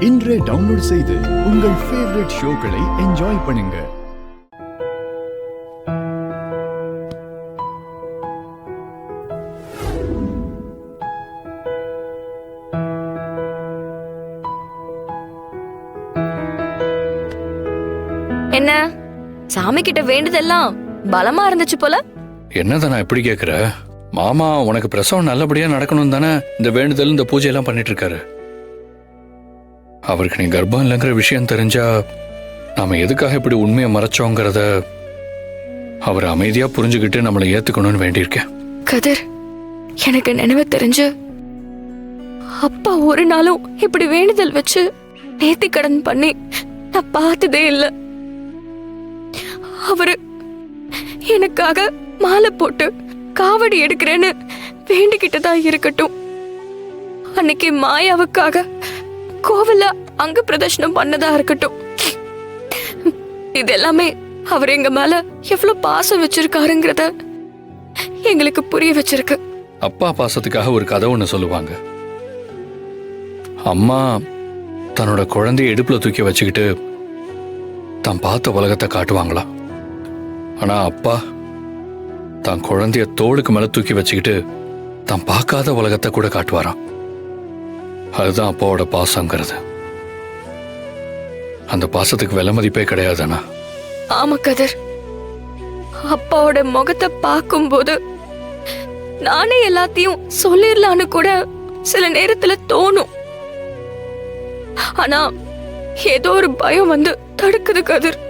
இன்றே டவுன்லோட் செய்து உங்கள் ஃபேவரட் ஷோக்களை என்ஜாய் பண்ணுங்க. என்ன சாமி கிட்ட வேண்டுதெல்லாம் பலமா இருந்துச்சு போல. என்னதான் நான் எப்படி கேக்குற? மாமா உனக்கு பிரசவம் நல்லபடியா நடக்கணும் தானே இந்த வேண்டுதல் இந்த பூஜை எல்லாம் பண்ணிட்டு இருக்காரு. அவருக்கு நீ கர்ப்பம் இல்லைங்கிற விஷயம் தெரிஞ்சா நாம எதுக்காக இப்படி உண்மையை மறைச்சோங்கிறத அவர் அமைதியா புரிஞ்சுக்கிட்டு நம்மளை ஏத்துக்கணும்னு வேண்டியிருக்கேன். கதிர், எனக்கு நினைவு தெரிஞ்சு அப்பா ஒரு நாளும் இப்படி வேண்டுதல் வச்சு நேர்த்தி கடன் பண்ணி நான் பார்த்ததே இல்லை. அவரு எனக்காக மாலை போட்டு காவடி எடுக்கிறேன்னு வேண்டிக்கிட்டதா இருக்கட்டும், அன்னைக்கு மாயாவுக்காக கோவில அங்க பிரதர்ஷனம் பண்ணதா இருக்கட்டும், இதெல்லாமே அவர் எங்க மேல எவ்வளவு பாசம் வச்சிருக்காருங்கிறத எங்களுக்கு புரிய வச்சிருக்கு. அப்பா பாசத்துக்காக ஒரு கதை ஒண்ணு சொல்லுவாங்க. அம்மா தன்னோட குழந்தைய இடுப்புல தூக்கி வச்சுக்கிட்டு தான் பார்த்த உலகத்தை காட்டுவாங்களாம். ஆனா அப்பா தான் குழந்தைய தோளுக்கு மேல தூக்கி வச்சுக்கிட்டு தான் பார்க்காத உலகத்தை கூட காட்டுவாராம். அதுதான் அப்பாவோட பாசங்கிறது. அந்த பாசத்துக்கு விலை மதிப்பே கிடையாதுண்ணா. ஆமா கதிர், அப்பாவோட முகத்தை பார்க்கும்போது நானே எல்லாத்தையும் சொல்லிடலான்னு கூட சில நேரத்துல தோணும். ஆனா ஏதோ ஒரு பயம் வந்து தடுக்குது கதிர்.